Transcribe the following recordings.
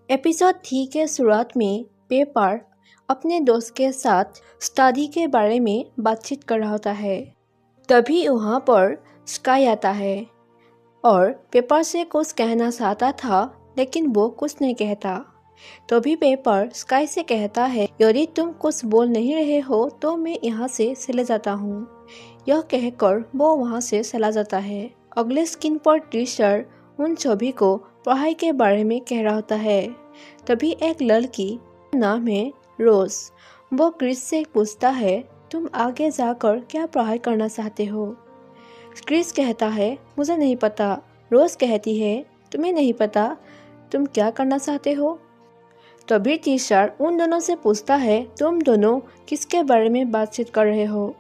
Episode 3 के शुरुआत में पेपर अपने दोस्त के साथ स्टडी के बारे में बातचीत कर रहा होता है। तभी वहाँ पर स्काई आता है और पेपर से कुछ कहना चाहता था, लेकिन वो कुछ नहीं कहता। तभी पेपर स्काई से कहता है, यदि तुम कुछ बोल नहीं रहे हो तो मैं यहाँ से चले जाता हूँ। यह कहकर वो वहाँ से चला जाता है। अगले स्क्रीन पर टीचर उन सभी को पढ़ाई के बारे में कह रहा होता है। तभी एक लड़की, नाम है रोज, वो क्रिस से पूछता है, तुम आगे जाकर क्या पढ़ाई करना चाहते हो? क्रिस कहता है, मुझे नहीं पता। रोज कहती है, तुम्हें नहीं पता तुम क्या करना चाहते हो? तभी टीचर उन दोनों से पूछता है, तुम दोनों किसके बारे में बातचीत कर रहे हो?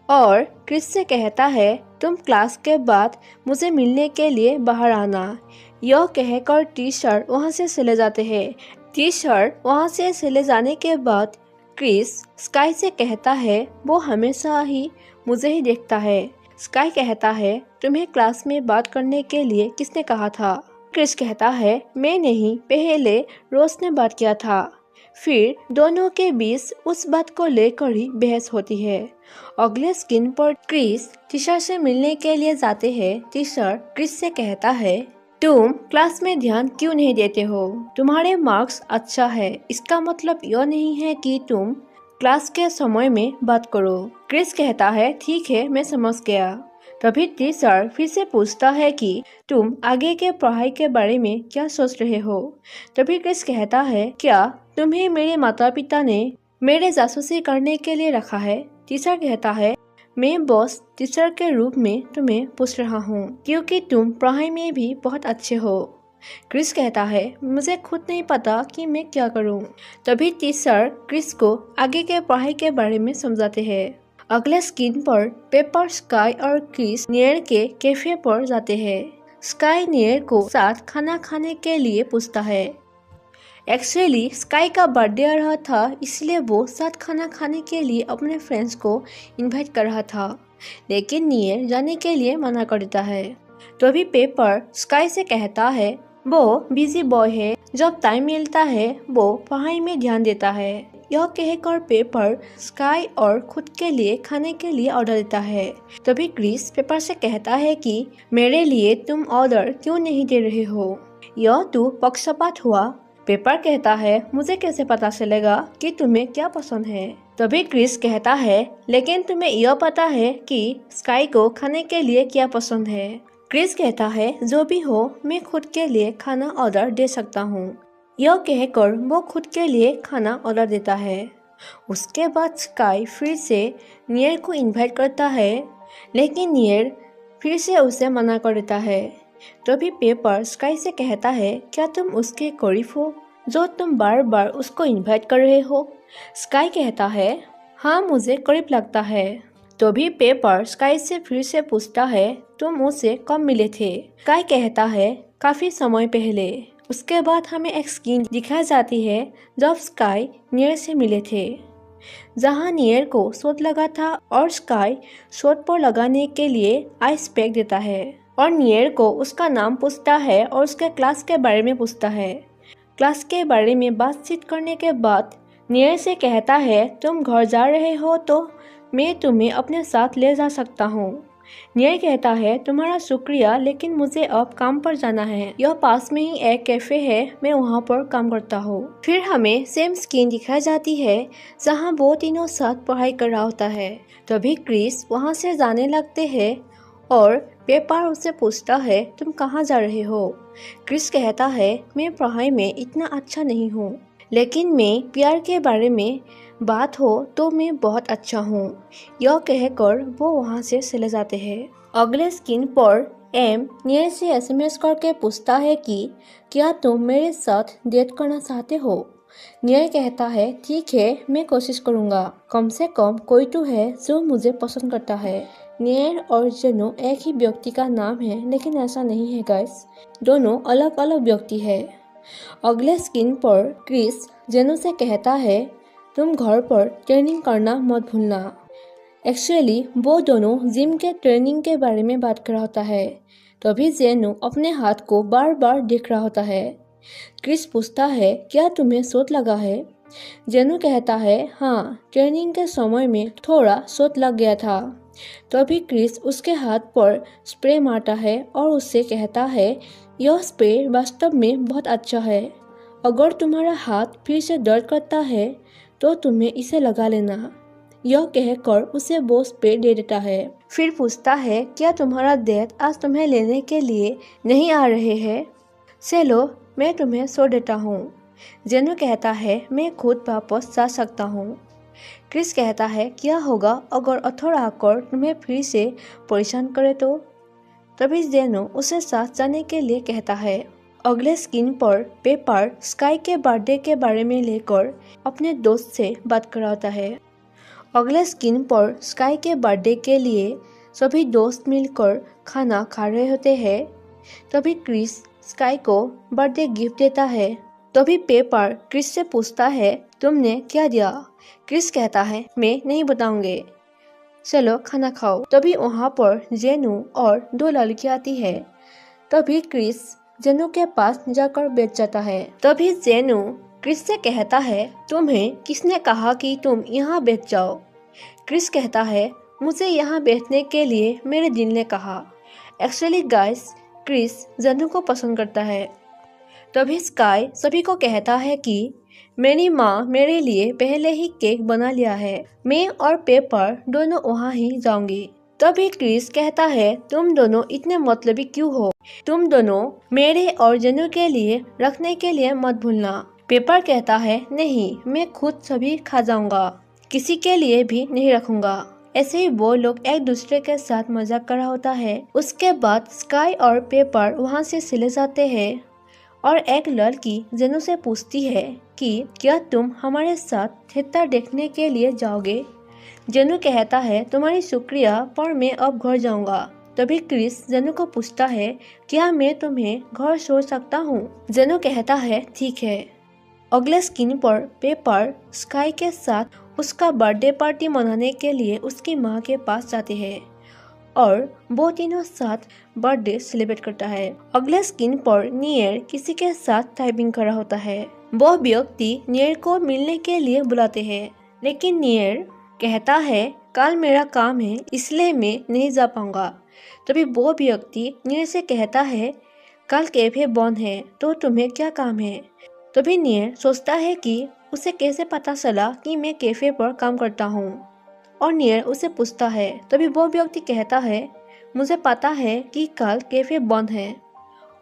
और क्रिस से कहता है, तुम क्लास के बाद मुझे मिलने के लिए बाहर आना। यह कहकर टीचर वहाँ से चले जाते हैं। टीचर वहाँ से चले जाने के बाद क्रिस स्काई से कहता है, वो हमेशा ही मुझे ही देखता है। स्काई कहता है, तुम्हें क्लास में बात करने के लिए किसने कहा था? क्रिस कहता है, मैं नहीं, पहले रोज ने बात किया था। फिर दोनों के बीच उस बात को लेकर ही बहस होती है। अगले स्क्रीन पर क्रिस टीचर से मिलने के लिए जाते हैं। टीचर क्रिस से कहता है, तुम क्लास में ध्यान क्यों नहीं देते हो? तुम्हारे मार्क्स अच्छा है, इसका मतलब यह नहीं है कि तुम क्लास के समय में बात करो। क्रिस कहता है, ठीक है, मैं समझ गया। तभी टीचर फिर से पूछता है कि तुम आगे के पढ़ाई के बारे में क्या सोच रहे हो? तभी क्रिस कहता है, क्या तुम्हें मेरे माता पिता ने मेरे जासूसी करने के लिए रखा है? टीचर कहता है, मैं बॉस टीचर के रूप में तुम्हें पूछ रहा हूँ, क्योंकि तुम पढ़ाई में भी बहुत अच्छे हो। क्रिस कहता है, मुझे खुद नहीं पता कि मैं क्या करूँ। तभी टीचर क्रिस को आगे के पढ़ाई के बारे में समझाते हैं। अगले स्क्रीन पर पेपर, स्काई और क्रिस नियर के कैफे पर जाते हैं। स्काई नियर को साथ खाना खाने के लिए पूछता है। एक्चुअली स्काई का बर्थडे आ रहा था, इसलिए वो साथ खाना खाने के लिए अपने फ्रेंड्स को इनवाइट कर रहा था, लेकिन नियर जाने के लिए मना कर देता है। तो अभी पेपर स्काई से कहता है, वो बिजी बॉय है, जब टाइम मिलता है वो पढ़ाई में ध्यान देता है। यह कहकर पेपर स्काई और खुद के लिए खाने के लिए ऑर्डर देता है। तभी क्रिस पेपर से कहता है कि मेरे लिए तुम ऑर्डर क्यों नहीं दे रहे हो? यह तो पक्षपात हुआ। पेपर कहता है, मुझे कैसे पता चलेगा कि तुम्हें क्या पसंद है? तभी क्रिस कहता है, लेकिन तुम्हें यह पता है कि स्काई को खाने के लिए क्या पसंद है? क्रिस कहता है, जो भी हो, मैं खुद के लिए खाना ऑर्डर दे सकता हूँ। यह कहकर वो खुद के लिए खाना ऑर्डर देता है। उसके बाद स्काई फिर से नियर को इनवाइट करता है, लेकिन नियर फिर से उसे मना कर देता है। तभी पेपर स्काई से कहता है, क्या तुम उसके करीब हो जो तुम बार बार उसको इनवाइट कर रहे हो? स्काई कहता है, हाँ, मुझे करीब लगता है। तभी पेपर स्काई से फिर से पूछता है, तुम मुझसे कब मिले थे? स्काई कहता है, काफी समय पहले। उसके बाद हमें एक सीन दिखाई जाती है जब स्काई नियर से मिले थे, जहाँ नियर को शोध लगा था और स्काई शोध पर लगाने के लिए आइस पैक देता है और नियर को उसका नाम पूछता है और उसके क्लास के बारे में पूछता है। क्लास के बारे में बातचीत करने के बाद नियर से कहता है, तुम घर जा रहे हो तो मैं तुम्हें अपने साथ ले जा सकता हूँ। नियर कहता है, तुम्हारा शुक्रिया, लेकिन मुझे अब काम पर जाना है। यह पास में ही एक कैफे है, मैं वहाँ पर काम करता हूँ। फिर हमें सेम स्क्रीन दिखाई जाती है जहाँ वो तीनों साथ पढ़ाई कर रहा होता है। तभी क्रिस वहाँ से जाने लगते हैं और पेपर उससे पूछता है, तुम कहाँ जा रहे हो? क्रिस कहता है, मैं पढ़ाई में इतना अच्छा नहीं हूँ, लेकिन मैं प्यार के बारे में बात हो तो मैं बहुत अच्छा हूँ। यह कहकर वो वहाँ से चले जाते हैं। अगले स्क्रीन पर एम नियर से एसएमएस करके पूछता है कि क्या तुम मेरे साथ डेट करना चाहते हो? नियर कहता है, ठीक है, मैं कोशिश करूँगा। कम से कम कोई तो है जो मुझे पसंद करता है। नियर और जेनो एक ही व्यक्ति का नाम है, लेकिन ऐसा नहीं है गाइस, दोनों अलग अलग व्यक्ति है। अगले स्क्रीन पर क्रिस जेनो से कहता है, तुम घर पर ट्रेनिंग करना मत भूलना। एक्चुअली वो दोनों जिम के ट्रेनिंग के बारे में बात कर रहा होता है। तभी जेनो अपने हाथ को बार बार देख रहा होता है। क्रिस पूछता है, क्या तुम्हें चोट लगा है? जेनू कहता है, हाँ, ट्रेनिंग के समय में थोड़ा चोट लग गया था। तभी क्रिस उसके हाथ पर स्प्रे मारता है और उससे कहता है, यह स्प्रे वास्तव में बहुत अच्छा है। अगर तुम्हारा हाथ फिर से दर्द करता है तो तुम्हें इसे लगा लेना। यह कहकर उसे वो स्प्रे दे देता है। फिर पूछता है, क्या तुम्हारा डैड आज तुम्हें लेने के लिए नहीं आ रहे हैं? चलो, मैं तुम्हें छोड़ देता हूँ। जेनू कहता है, मैं खुद वापस जा सकता हूँ। क्रिस कहता है, क्या होगा अगर अथर आकर तुम्हें फिर से परेशान करे तो? तभी जेनू उसे साथ जाने के लिए कहता है। अगले स्क्रीन पर पेपर स्काई के बर्थडे के बारे में लेकर अपने दोस्त से बात कराता है। अगले स्क्रीन पर स्काई के बर्थडे के लिए सभी दोस्त मिलकर खाना खा रहे होते हैं। तभी क्रिस स्काई को बर्थडे गिफ्ट देता है। तभी पेपर क्रिस से पूछता है, तुमने क्या दिया? क्रिस कहता है, मैं नहीं बताऊंगे। चलो खाना खाओ। तभी वहाँ पर जेनू और दो लड़कियाँ आती है। तभी क्रिस जेनू के पास जाकर बैठ जाता है। तभी जेनू क्रिस से कहता है, तुम्हें किसने कहा कि तुम यहाँ बैठ जाओ? क्रिस कहता है, मुझे यहाँ बैठने के लिए मेरे दिल ने कहा। एक्चुअली गाइस, क्रिस जेनू को पसंद करता है। तभी स्काई सभी को कहता है कि मेरी माँ मेरे लिए पहले ही केक बना लिया है। मैं और पेपर दोनों वहाँ ही जाऊंगी। तभी क्रिस कहता है, तुम दोनों इतने मतलबी क्यों हो? तुम दोनों मेरे और जेनू के लिए रखने के लिए मत भूलना। पेपर कहता है, नहीं, मैं खुद सभी खा जाऊंगा, किसी के लिए भी नहीं रखूंगा। ऐसे ही वो लोग एक दूसरे के साथ मजाक कर रहा होता है। उसके बाद स्काई और पेपर वहाँ से चले जाते हैं और एक लड़की जेनू से पूछती है कि क्या तुम हमारे साथ थिएटर देखने के लिए जाओगे? जेनू कहता है, तुम्हारी शुक्रिया, पर मैं अब घर जाऊंगा। तभी क्रिस जेनू को पूछता है, क्या मैं तुम्हें घर छोड़ सकता हूँ? जेनू कहता है, ठीक है। अगले स्क्रीन पर पेपर स्काई के साथ उसका बर्थडे पार्टी मनाने के लिए उसकी माँ के पास जाते हैं और वो तीनों साथ बर्थडे सेलिब्रेट करता है। अगले स्क्रीन पर नियर किसी के साथ टाइपिंग कर रहा होता है। वो व्यक्ति नियर को मिलने के लिए बुलाते हैं, लेकिन नियर कहता है, कल मेरा काम है इसलिए मैं नहीं जा पाऊंगा। तभी वो व्यक्ति नियर से कहता है, कल कैफे बंद है तो तुम्हें क्या काम है? तभी नियर सोचता है कि उसे कैसे पता चला कि मैं कैफे पर काम करता हूँ, और नियर उसे पूछता है। तभी वो व्यक्ति कहता है, मुझे पता है कि कल कैफे बंद है।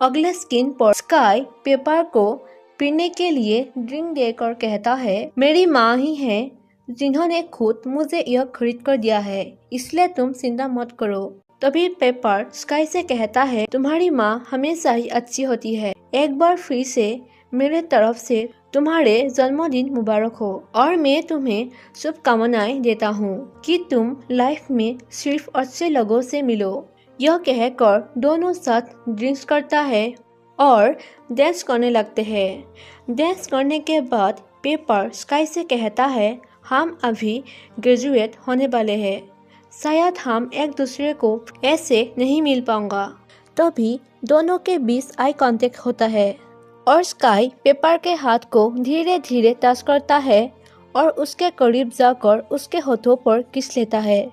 अगले स्क्रीन पर स्काई पेपर को पीने के लिए ड्रिंक देकर कहता है, मेरी माँ ही है जिन्होंने खुद मुझे यह खरीद कर दिया है, इसलिए तुम चिंता मत करो। तभी पेपर स्काई से कहता है, तुम्हारी माँ हमेशा ही अच्छी होती है। एक बार फिर से मेरे तरफ से तुम्हारे जन्मदिन मुबारक हो, और मैं तुम्हें शुभकामनाएं देता हूँ कि तुम लाइफ में सिर्फ अच्छे लोगों से मिलो। यह कहकर दोनों साथ ड्रिंक्स करता है और डांस करने लगते हैं। डांस करने के बाद पेपर स्काई से कहता है, हम अभी ग्रेजुएट होने वाले हैं, शायद हम एक दूसरे को ऐसे नहीं मिल पाऊंगा। तभी दोनों के बीच आई कांटेक्ट होता है और स्काई पेपर के हाथ को धीरे धीरे टच करता है और उसके करीब जाकर उसके होठों पर किस लेता है।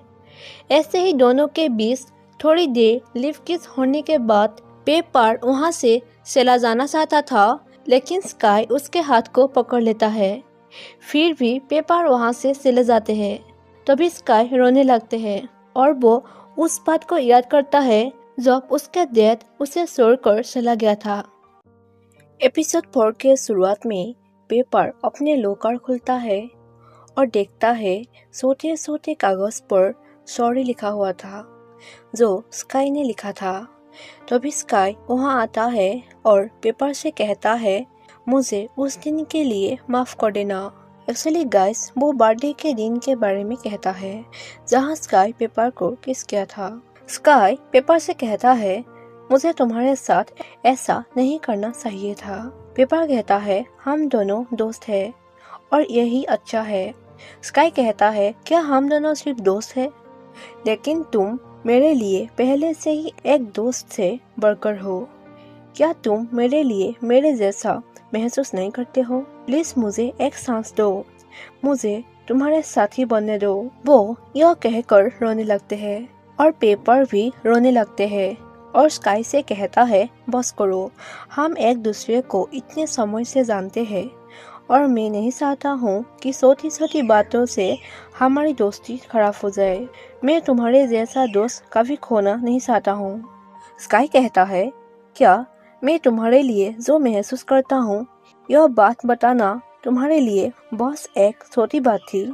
ऐसे ही दोनों के बीच थोड़ी देर लिप किस होने के बाद पेपर वहां से चला जाना चाहता था, लेकिन स्काई उसके हाथ को पकड़ लेता है। फिर भी पेपर वहां से चले जाते हैं। तभी स्काई रोने लगते हैं और वो उस बात को याद करता है जब उसके डैड उसे छोड़कर चला गया था। एपिसोड 4 के शुरुआत में पेपर अपने लॉकर खुलता है और देखता है छोटे छोटे कागज पर सॉरी लिखा हुआ था, जो स्काई ने लिखा था। तभी स्काई वहाँ आता है और पेपर से कहता है, मुझे उस दिन के लिए माफ़ कर देना। एक्चुअली गाइस, वो बर्थडे के दिन के बारे में कहता है जहाँ स्काई पेपर को किस किया था। स्काई पेपर से कहता है, मुझे तुम्हारे साथ ऐसा नहीं करना चाहिए था। पेपर कहता है, हम दोनों दोस्त हैं और यही अच्छा है। स्काई कहता है, क्या हम दोनों सिर्फ दोस्त हैं? लेकिन तुम मेरे लिए पहले से ही एक दोस्त से बढ़कर हो। क्या तुम मेरे लिए मेरे जैसा महसूस नहीं करते हो? प्लीज मुझे एक सांस दो, मुझे तुम्हारे साथी बनने दो। वो यह कहकर रोने लगते हैं और पेपर भी रोने लगते हैं और स्काई से कहता है, बस करो, हम एक दूसरे को इतने समय से जानते हैं और मैं नहीं चाहता हूँ कि छोटी छोटी बातों से हमारी दोस्ती खराब हो जाए। मैं तुम्हारे जैसा दोस्त कभी खोना नहीं चाहता हूँ। स्काई कहता है, क्या मैं तुम्हारे लिए जो महसूस करता हूँ यह बात बताना तुम्हारे लिए बस एक छोटी बात थी?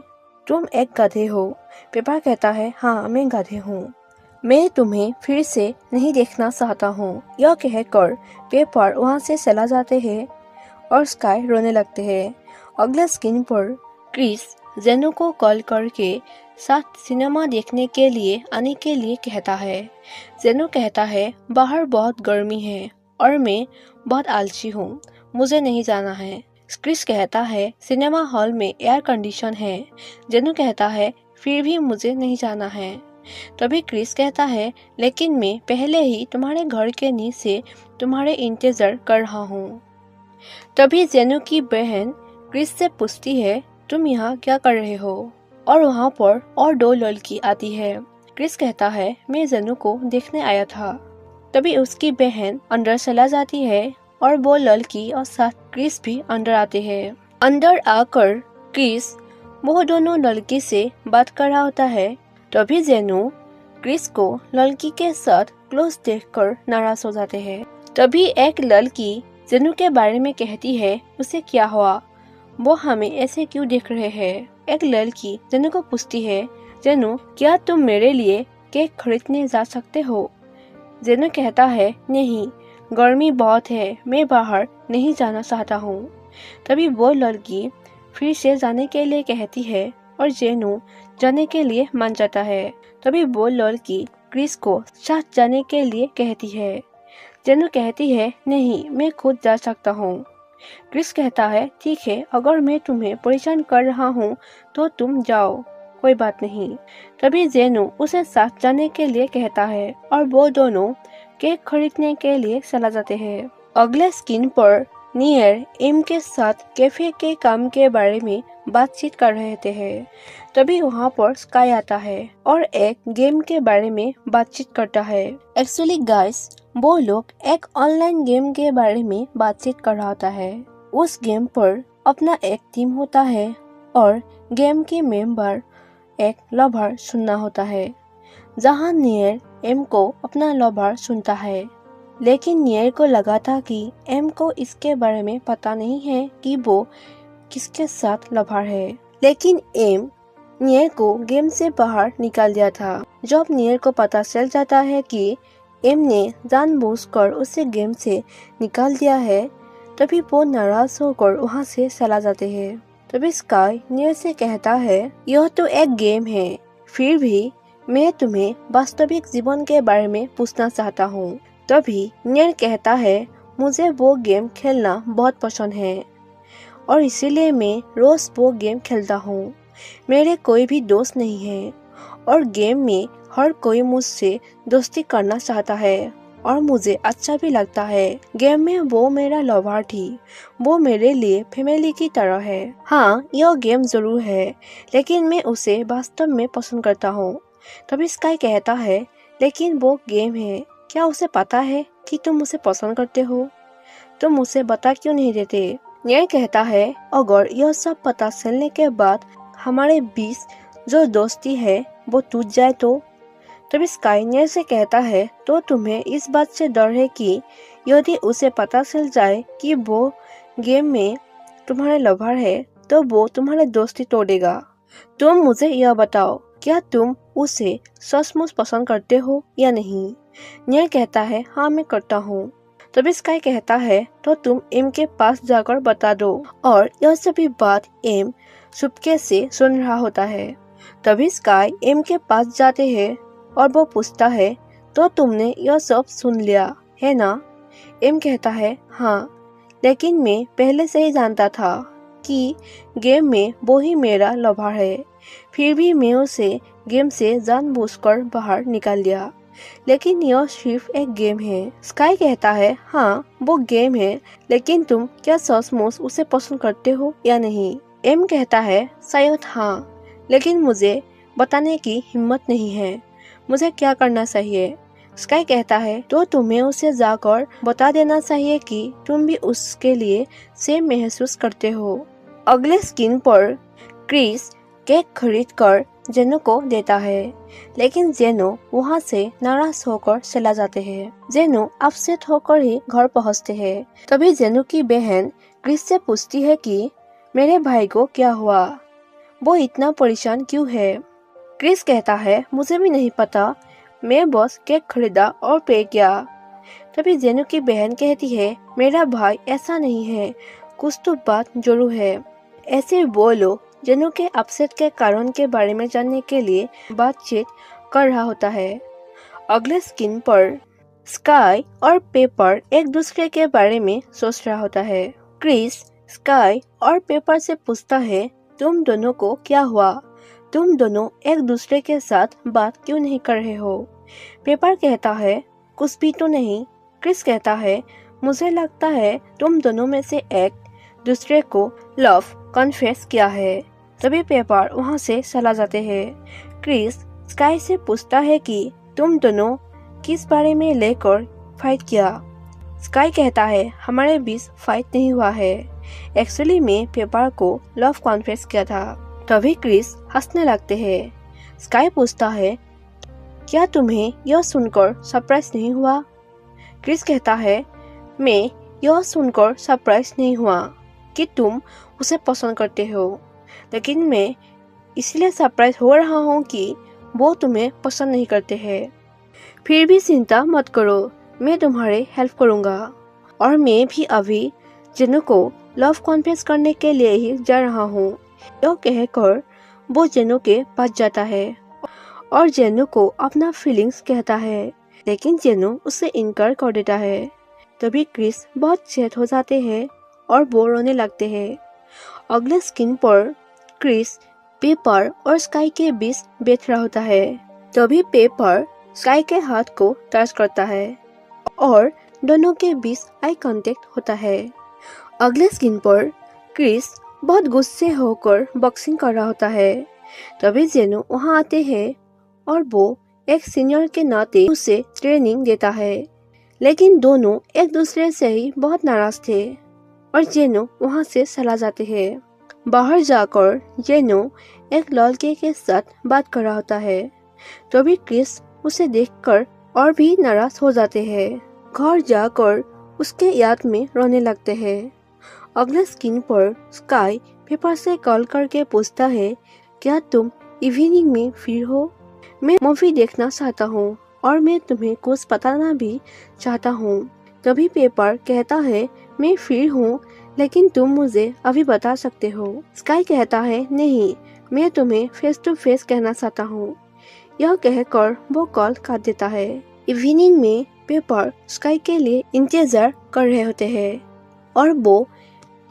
तुम एक गधे हो। पेपर कहता है, हाँ मैं गधे हूँ, मैं तुम्हें फिर से नहीं देखना चाहता हूँ। यह कहकर पेपर वहाँ से चला जाते हैं और स्काई रोने लगते हैं। अगले स्क्रीन पर क्रिस जेनु को कॉल करके साथ सिनेमा देखने के लिए आने के लिए कहता है। जेनु कहता है, बाहर बहुत गर्मी है और मैं बहुत आलसी हूँ, मुझे नहीं जाना है। क्रिस कहता है, सिनेमा हॉल में एयर कंडीशन है। जेनु कहता है, फिर भी मुझे नहीं जाना है। तभी क्रिस कहता है, लेकिन मैं पहले ही तुम्हारे घर के नीचे तुम्हारे इंतजार कर रहा हूँ। तभी जेनु की बहन क्रिस से पूछती है, तुम यहाँ क्या कर रहे हो? और वहाँ पर और दो लड़की आती है। क्रिस कहता है, मैं जेनु को देखने आया था। तभी उसकी बहन अंदर चला जाती है और वो लड़की और साथ क्रिस भी अंदर आते हैं। अंदर आकर क्रिस वो दोनों लड़की से बात कर रहा होता है। तभी जेनु क्रिस को लड़की के साथ क्लोज देखकर नाराज हो जाते हैं। तभी एक लड़की जेनु के बारे में कहती है, उसे क्या हुआ, वो हमें ऐसे क्यों देख रहे हैं? एक लड़की जेनु को पूछती है, जेनु क्या तुम मेरे लिए केक खरीदने जा सकते हो? जेनु कहता है, नहीं, गर्मी बहुत है, मैं बाहर नहीं जाना चाहता हूँ। तभी वो लड़की फिर से जाने के लिए कहती है और जेनु जाने के लिए मान जाता है। तभी वो लड़की क्रिस को साथ जाने के लिए कहती है। जेनु कहती है, नहीं, मैं खुद जा सकता हूँ। क्रिस कहता है, ठीक है, अगर मैं तुम्हें परेशान कर रहा हूँ तो तुम जाओ, कोई बात नहीं। तभी जेनु उसे साथ जाने के लिए कहता है और वो दोनों केक खरीदने के लिए चला जाते हैं। अगले स्क्रीन पर नियर एम के साथ कैफे के काम के बारे में बातचीत कर रहे हैं। तभी वहाँ पर स्काई आता है और एक गेम के बारे में बातचीत करता है। एक्चुअली गाइस, वो लोग एक ऑनलाइन गेम के बारे में बातचीत कर रहा होता है। उस गेम पर अपना एक टीम होता है और गेम के मेंबर एक लवर सुनना होता है। जहाँ नियर एम को अपना लवर सुनता है, लेकिन नियर को लगा था कि एम को इसके बारे में पता नहीं है कि वो किसके साथ लवर है। लेकिन एम नियर को गेम से बाहर निकाल दिया था। जब नियर को पता चल जाता है कि एम ने जानबूझकर उसे गेम से निकाल दिया है, तभी वो नाराज होकर वहाँ से चला जाते हैं। तभी स्काई नियर से कहता है, यह तो एक गेम है, फिर भी मैं तुम्हें वास्तविक जीवन के बारे में पूछना चाहता हूँ। तभी नियर कहता है, मुझे वो गेम खेलना बहुत पसंद है और इसीलिए मैं रोज वो गेम खेलता हूँ। मेरे कोई भी दोस्त नहीं है और गेम में हर कोई मुझसे दोस्ती करना चाहता है और मुझे अच्छा भी लगता है। गेम में वो मेरा लवर थी, वो मेरे लिए फैमिली की तरह है। हाँ, यह गेम जरूर है, लेकिन मैं उसे वास्तव में पसंद करता हूँ। तभी स्काई कहता है, लेकिन वो गेम है, क्या उसे पता है कि तुम उसे पसंद करते हो? तुम उसे बता क्यों नहीं देते? नियर कहता है, अगर यह सब पता चलने के बाद हमारे बीच जो दोस्ती है वो टूट जाए तो? तभी स्काई नियर से कहता है, तो तुम्हें इस बात से डर है कि यदि उसे पता चल जाए कि वो गेम में तुम्हारे लवर है तो वो तुम्हारे दोस्ती तोड़ेगा। तुम मुझे यह बताओ, क्या तुम उसे सचमुच पसंद करते हो या नहीं? नियर कहता है, हाँ मैं करता हूँ। तभी स्काई कहता है, तो तुम एम के पास जाकर बता दो। और यह सभी बात एम चुपके से सुन रहा होता है। तभी स्काई एम के पास जाते हैं और वो पूछता है, तो तुमने यह सब सुन लिया है ना? एम कहता है, हाँ, लेकिन मैं पहले से ही जानता था कि गेम में वो ही मेरा लवर है, फिर भी मैं उसे गेम से जानबूझकर बाहर निकाल दिया। लेकिन यह सिर्फ एक गेम है। स्काई कहता है हाँ वो गेम है, लेकिन तुम क्या सचमुच उसे पसंद करते हो या नहीं। एम कहता है शायद हाँ, लेकिन मुझे बताने की हिम्मत नहीं है। मुझे क्या करना चाहिए। स्काई कहता है तो तुम्हें उसे जाकर बता देना चाहिए कि तुम भी उसके लिए सेम महसूस करते हो। अगले स्क्रीन पर क्रिस केक खरीद कर जेनो को देता है, लेकिन जेनो वहाँ से नाराज होकर चला जाते हैं। जेनो अपसेट होकर ही घर पहुँचते हैं। तभी जेनो की बहन क्रिस से पूछती है कि मेरे भाई को क्या हुआ, वो इतना परेशान क्यों है। क्रिस कहता है मुझे भी नहीं पता, मैं बस केक खरीदा और पे किया। तभी जेनो की बहन कहती है मेरा भाई ऐसा नहीं है, कुछ तो बात जरूर है। ऐसे वो लोग जेनो के अपसेट के कारण के बारे में जानने के लिए बातचीत कर रहा होता है। अगले स्क्रीन पर स्काई और पेपर एक दूसरे के बारे में सोच रहा होता है। क्रिस स्काई और पेपर से पूछता है तुम दोनों को क्या हुआ, तुम दोनों एक दूसरे के साथ बात क्यों नहीं कर रहे हो। पेपर कहता है कुछ भी तो नहीं। क्रिस कहता है मुझे लगता है तुम दोनों में से एक दूसरे को लव कन्फेस किया है। तभी पेपर वहाँ से चला जाते हैं। क्रिस स्काई से पूछता है कि तुम दोनों किस बारे में लेकर फाइट किया। स्काई कहता है हमारे बीच फाइट नहीं हुआ है, एक्चुअली मैं पेपर को लव कॉन्फेस किया था। तभी क्रिस हंसने लगते हैं। स्काई पूछता है क्या तुम्हें यह सुनकर सरप्राइज नहीं हुआ। क्रिस कहता है मैं यह सुनकर सरप्राइज नहीं हुआ कि तुम उसे पसंद करते हो, लेकिन मैं इसलिए सरप्राइज हो रहा हूँ कि वो तुम्हें पसंद नहीं करते हैं। फिर भी चिंता मत करो, मैं तुम्हारी हेल्प करूँगा। और मैं भी अभी जेनो को लव कॉन्फेस करने के लिए ही जा रहा हूँ। यह कहकर वो जेनो के पास जाता है और जेनो को अपना फीलिंग्स कहता है, लेकिन जेनो उसे इनकार कर देता है। तभी क्रिस बहुत सैड हो जाते हैं और वो रोने लगते हैं। अगले स्क्रीन पर क्रिस पेपर और स्काई के बीच बैठ रहा होता है। तभी पेपर स्काई के हाथ को टच करता है और दोनों के बीच आई कांटेक्ट होता है। अगले स्क्रीन पर क्रिस बहुत गुस्से होकर बॉक्सिंग कर रहा होता है। तभी जेनो वहां आते हैं और वो एक सीनियर के नाते उसे ट्रेनिंग देता है, लेकिन दोनों एक दूसरे से ही बहुत नाराज थे और जेनो वहां से चला जाते हैं। बाहर जाकर जेनो एक लड़के के साथ बात कर रहा होता है। तभी क्रिस उसे देखकर और भी नाराज हो जाते हैं। घर जाकर उसके याद में रोने लगते हैं। अगले स्क्रीन पर स्काई पेपर से कॉल करके पूछता है क्या तुम इवनिंग में फ्री हो, मैं मूवी देखना चाहता हूँ और मैं तुम्हें कुछ बताना भी चाहता हूँ। तभी पेपर कहता है मैं फ्री हूँ, लेकिन तुम मुझे अभी बता सकते हो। स्काई कहता है नहीं, मैं तुम्हें फेस टू फेस कहना चाहता हूँ। यह कहकर वो कॉल काट देता है। इवनिंग में पेपर स्काई के लिए इंतजार कर रहे होते हैं और वो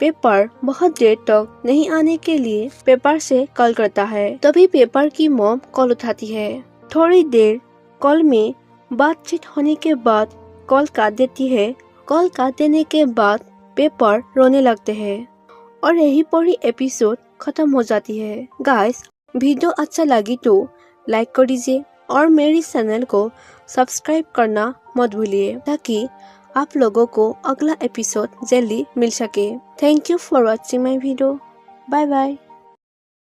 पेपर बहुत देर तक नहीं आने के लिए पेपर से कॉल करता है। तभी पेपर की मॉम कॉल उठाती है। थोड़ी देर कॉल में बातचीत होने के बाद कॉल काट देती है। कॉल काट देने के बाद पेपर रोने लगते हैं और यही पूरी एपिसोड खत्म हो जाती है। गाइस, वीडियो अच्छा लगी तो लाइक कर दीजिए और मेरी चैनल को सब्सक्राइब करना मत भूलिए ताकि आप लोगों को अगला एपिसोड जल्दी मिल सके। Thank you for watching my video. Bye bye.